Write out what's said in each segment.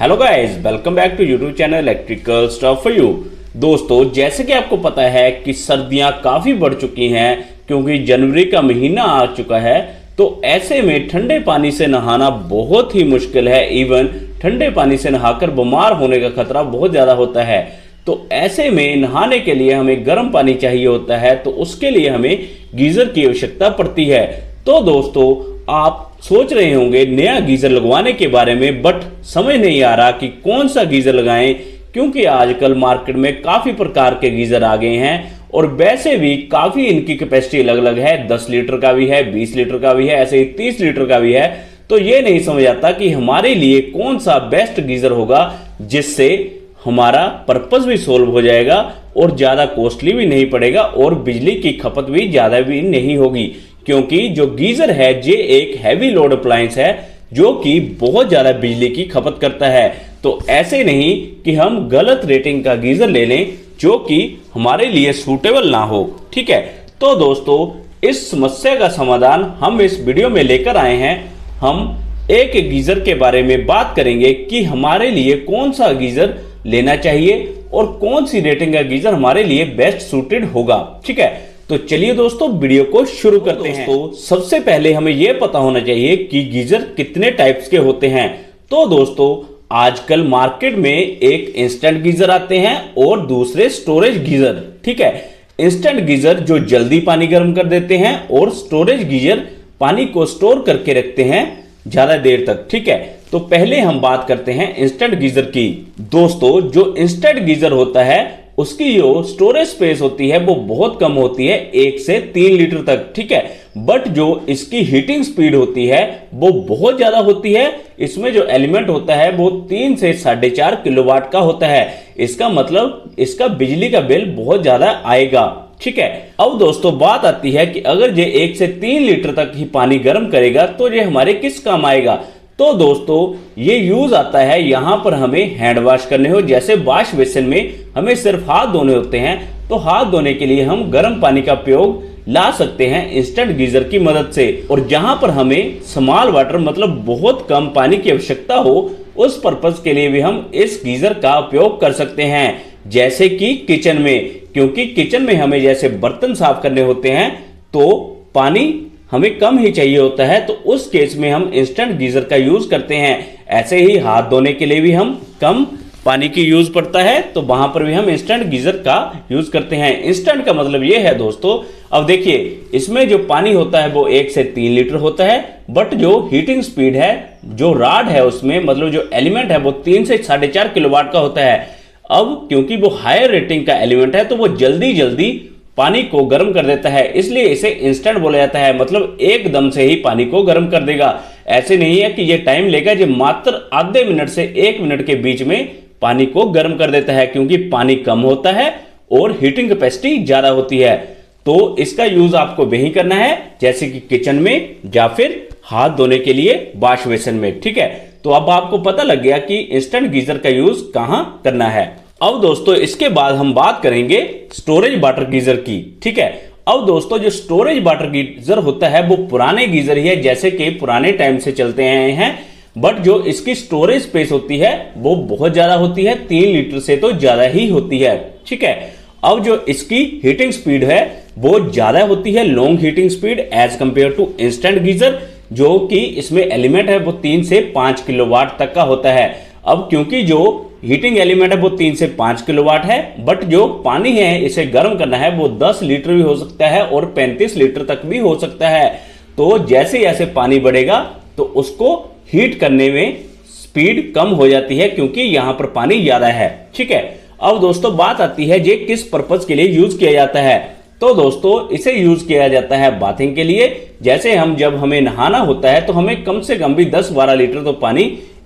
Hello guys, welcome back to YouTube channel electrical stuff for you. दोस्तों, जैसे कि आपको पता है कि सर्दियां काफ़ी बढ़ चुकी हैं क्योंकि जनवरी का महीना आ चुका है। तो ऐसे में ठंडे पानी से नहाना बहुत ही मुश्किल है। इवन ठंडे पानी से नहाकर बीमार होने का खतरा बहुत ज़्यादा होता है। तो ऐसे में नहाने के लिए हमें गर्म पानी चाहिए होता है, तो उसके लिए हमें गीज़र की आवश्यकता पड़ती है। तो दोस्तों, आप सोच रहे होंगे नया गीजर लगवाने के बारे में, बट समझ नहीं आ रहा कि कौन सा गीजर लगाएं, क्योंकि आजकल मार्केट में काफी प्रकार के गीजर आ गए हैं और वैसे भी काफी इनकी कैपेसिटी अलग अलग है। 10 लीटर का भी है, 20 लीटर का भी है, ऐसे ही 30 लीटर का भी है। तो ये नहीं समझ आता कि हमारे लिए कौन सा बेस्ट गीजर होगा जिससे हमारा पर्पस भी सोल्व हो जाएगा और ज्यादा कॉस्टली भी नहीं पड़ेगा और बिजली की खपत भी ज्यादा भी नहीं होगी। क्योंकि जो गीजर है ये एक हैवी लोड अप्लायंस है जो कि बहुत ज्यादा बिजली की खपत करता है। तो ऐसे नहीं कि हम गलत रेटिंग का गीजर ले लें जो कि हमारे लिए सूटेबल ना हो। ठीक है, तो दोस्तों, इस समस्या का समाधान हम इस वीडियो में लेकर आए हैं। हम एक गीजर के बारे में बात करेंगे कि हमारे लिए कौन सा गीजर लेना चाहिए और कौन सी रेटिंग का गीजर हमारे लिए बेस्ट सूटेड होगा। ठीक है, तो चलिए दोस्तों, वीडियो को शुरू करते हैं। तो सबसे पहले हमें यह पता होना चाहिए कि गीजर कितने टाइप्स के होते हैं। तो दोस्तों, आजकल मार्केट में एक इंस्टेंट गीजर आते हैं और दूसरे स्टोरेज गीजर। ठीक है, इंस्टेंट गीजर जो जल्दी पानी गर्म कर देते हैं और स्टोरेज गीजर पानी को स्टोर करके रखते हैं ज्यादा देर तक। ठीक है, तो पहले हम बात करते हैं इंस्टेंट गीजर की। दोस्तों, जो इंस्टेंट गीजर होता है उसकी जो स्टोरेज स्पेस होती है वो बहुत कम होती है, 1 से 3 लीटर तक। ठीक है, बट जो इसकी हीटिंग स्पीड होती है वो बहुत ज्यादा होती है। इसमें जो एलिमेंट होता है वो 3 से 4.5 किलोवाट का होता है। इसका मतलब इसका बिजली का बिल बहुत ज्यादा आएगा। ठीक है, अब दोस्तों बात आती है कि अगर ये 1 से 3 लीटर तक ही पानी गर्म करेगा तो ये हमारे किस काम आएगा। तो दोस्तों, ये यूज आता है यहां पर हमें हैंड वॉश करने हो, जैसे वॉश बेसिन में हमें सिर्फ हाथ धोने होते हैं, तो हाथ धोने के लिए हम गर्म पानी का उपयोग ला सकते हैं इंस्टेंट गीजर की मदद से। और जहां पर हमें स्मॉल वाटर मतलब बहुत कम पानी की आवश्यकता हो, उस पर्पज के लिए भी हम इस गीजर का उपयोग कर सकते हैं, जैसे कि किचन में। क्योंकि किचन में हमें जैसे बर्तन साफ करने होते हैं तो पानी हमें कम ही चाहिए होता है, तो उस केस में हम इंस्टेंट गीजर का यूज करते हैं। ऐसे ही हाथ धोने के लिए भी हम कम पानी की यूज पड़ता है, तो वहां पर भी हम इंस्टेंट गीजर का यूज करते हैं। इंस्टेंट का मतलब ये है दोस्तों, अब देखिए इसमें जो पानी होता है वो 1 से 3 लीटर होता है, बट जो हीटिंग स्पीड है, जो रॉड है उसमें मतलब जो एलिमेंट है वो 3 से 4.5 किलोवाट का होता है। अब क्योंकि वो हायर रेटिंग का एलिमेंट है तो वो जल्दी जल्दी पानी को गर्म कर देता है, इसलिए इसे इंस्टेंट बोला जाता है। मतलब एकदम से ही पानी को गर्म कर देगा। ऐसे नहीं है कि ये टाइम लेगा, ये मात्र आधे मिनट से 1 मिनट के बीच में पानी को गर्म कर देता है, क्योंकि पानी कम होता है और हीटिंग कैपेसिटी ज्यादा होती है। तो इसका यूज आपको वही करना है, जैसे कि किचन में या फिर हाथ धोने के लिए वॉश बेसिन में। ठीक है, तो अब आपको पता लग गया कि इंस्टेंट गीजर का यूज कहां करना है। अब दोस्तों, इसके बाद हम बात करेंगे स्टोरेज वाटर गीजर की। ठीक है, अब दोस्तों, जो स्टोरेज वाटर गीजर होता है वो पुराने गीजर ही है, जैसे कि पुराने टाइम से चलते आए हैं, बट जो इसकी स्टोरेज स्पेस होती है वो बहुत ज्यादा होती है, 3 लीटर से तो ज्यादा ही होती है। ठीक है, अब जो इसकी हीटिंग स्पीड है वो ज्यादा होती है, long heating speed as compare to instant geyser, जो कि इसमें एलिमेंट है वो 3 से 5 किलोवाट तक का होता है। अब क्योंकि जो हीटिंग एलिमेंट है वो 3 से 5 किलोवाट है, बट जो पानी है इसे गर्म करना है वो 10 लीटर भी हो सकता है और 35 लीटर तक भी हो सकता है। तो जैसे जैसे पानी बढ़ेगा तो उसको हीट करने में स्पीड कम हो जाती है, क्योंकि यहां पर पानी ज्यादा है। ठीक है, अब दोस्तों बात आती है ये किस पर्पज के लिए यूज किया जाता है। तो दोस्तों, इसे यूज किया जाता है बाथिंग के लिए। जैसे जब हमें नहाना होता है तो हमें कम से कम भी 10-12 लीटर तो पानी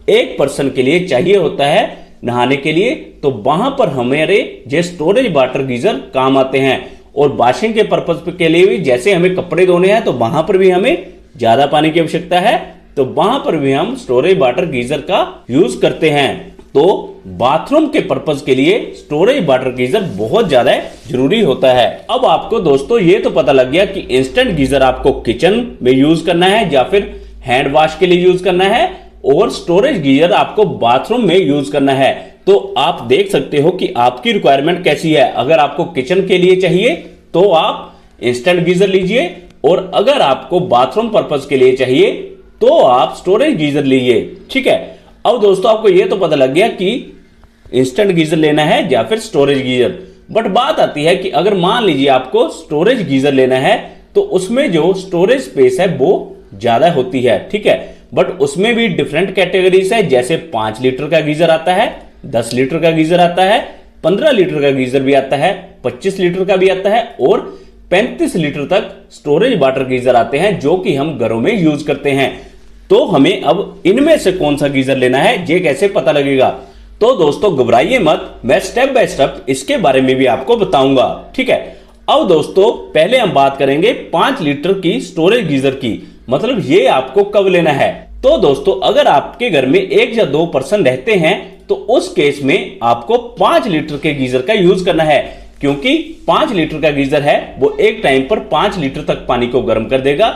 एक पर्सन के लिए चाहिए होता है नहाने के लिए, तो वहां पर हमारे जो स्टोरेज वाटर गीजर काम आते हैं। और वॉशिंग के पर्पज के लिए भी, जैसे हमें कपड़े धोने हैं तो वहां पर भी हमें ज्यादा पानी की आवश्यकता है, तो वहां पर भी हम स्टोरेज वाटर गीजर का यूज करते हैं। तो बाथरूम के पर्पज के लिए स्टोरेज वाटर गीजर बहुत ज्यादा जरूरी होता है। अब आपको दोस्तों ये तो पता लग गया कि इंस्टेंट गीजर आपको किचन में यूज करना है या फिर हैंड वॉश के लिए यूज करना है, और स्टोरेज गीजर आपको बाथरूम में यूज करना है। तो आप देख सकते हो कि आपकी रिक्वायरमेंट कैसी है। अगर आपको किचन के लिए चाहिए तो आप इंस्टेंट गीजर लीजिए, और अगर आपको बाथरूम पर्पस के लिए चाहिए तो आप स्टोरेज गीजर लीजिए। ठीक है, अब दोस्तों आपको यह तो पता लग गया कि इंस्टेंट गीजर लेना है या फिर स्टोरेज गीजर। बट बात आती है कि अगर मान लीजिए आपको स्टोरेज गीजर लेना है तो उसमें जो स्टोरेज स्पेस है वो ज्यादा होती है। ठीक है, बट उसमें भी डिफरेंट कैटेगरीज है, जैसे 5 लीटर का गीजर आता है, 10 लीटर का गीजर आता है, 15 लीटर का गीजर भी आता है, 25 लीटर का भी आता है, और 35 लीटर तक स्टोरेज वाटर गीजर आते हैं जो कि हम घरों में यूज करते हैं। तो हमें अब इनमें से कौन सा गीजर लेना है ये कैसे पता लगेगा? तो दोस्तों घबराइए मत, मैं स्टेप बाय स्टेप इसके बारे में भी आपको बताऊंगा। ठीक है, अब दोस्तों पहले हम बात करेंगे 5 लीटर की स्टोरेज गीजर की, मतलब ये आपको कब लेना है। तो दोस्तों अगर आपके घर में 1 या 2 पर्सन रहते हैं तो उस केस में आपको 5 लीटर के गीजर का यूज करना है, क्योंकि 5 लीटर का गीजर है वो एक टाइम पर 5 लीटर तक पानी को गर्म कर देगा।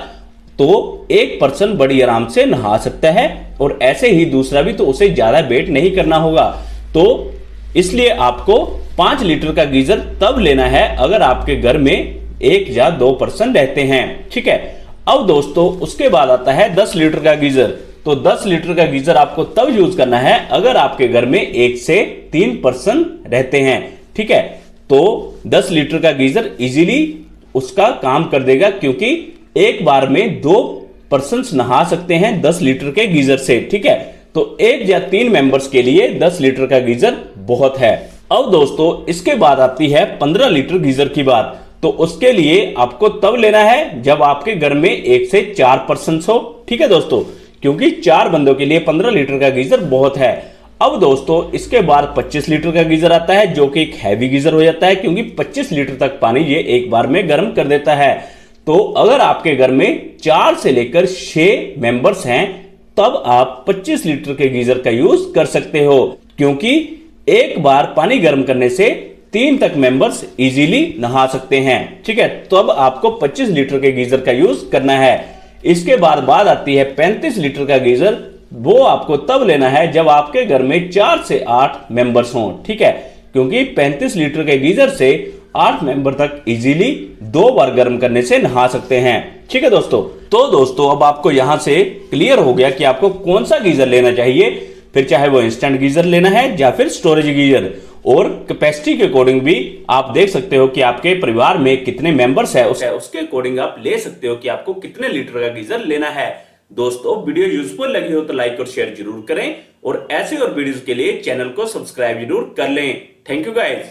तो एक पर्सन बड़ी आराम से नहा सकता है, और ऐसे ही दूसरा भी, तो उसे ज्यादा वेट नहीं करना होगा। तो इसलिए आपको 5 लीटर का गीजर तब लेना है अगर आपके घर में 1 या 2 पर्सन रहते हैं। ठीक है, अब दोस्तों उसके बाद आता है 10 लीटर का गीजर। तो 10 लीटर का गीजर आपको तब यूज करना है अगर आपके घर में 1 से 3 पर्सन रहते हैं। ठीक है, तो 10 लीटर का गीजर इजीली उसका काम कर देगा, क्योंकि एक बार में 2 पर्सन नहा सकते हैं 10 लीटर के गीजर से। ठीक है, तो 1 या 3 मेंबर्स के लिए 10 लीटर का गीजर बहुत है। अब दोस्तों इसके बाद आती है 15 लीटर गीजर की बात। तो उसके लिए आपको तब लेना है जब आपके घर में 1 से 4 पर्सन हो। ठीक है दोस्तों, क्योंकि 4 बंदों के लिए 15 लीटर का गीजर बहुत है। अब दोस्तों इसके बाद 25 लीटर का गीजर आता है, जो कि एक हैवी गीजर हो जाता है, क्योंकि 25 लीटर तक पानी ये एक बार में गर्म कर देता है। तो अगर आपके घर में 4 से लेकर 6 मेंबर्स हैं तब आप 25 लीटर के गीजर का यूज कर सकते हो, क्योंकि एक बार पानी गर्म करने से 3 तक मेंबर्स इजीली नहा सकते हैं। ठीक है, तो अब आपको 25 लीटर के गीजर का यूज करना है। इसके बाद आती है 35 लीटर का गीजर। वो आपको तब लेना है जब आपके घर में 4 से 8 मेंबर्स हों। ठीक है, क्योंकि 35 लीटर के गीजर से 8 मेंबर तक इजीली 2 बार गर्म करने से नहा सकते हैं। ठीक है दोस्तों, तो दोस्तों अब आपको यहां से क्लियर हो गया कि आपको कौन सा गीजर लेना चाहिए, फिर चाहे वो इंस्टेंट गीजर लेना है या फिर स्टोरेज गीजर। और कैपेसिटी के अकॉर्डिंग भी आप देख सकते हो कि आपके परिवार में कितने मेंबर्स है, उसके अकॉर्डिंग आप ले सकते हो कि आपको कितने लीटर का गीजर लेना है। दोस्तों वीडियो यूजफुल लगी हो तो लाइक और शेयर जरूर करें, और ऐसे और वीडियोस के लिए चैनल को सब्सक्राइब जरूर कर लें। Thank you guys.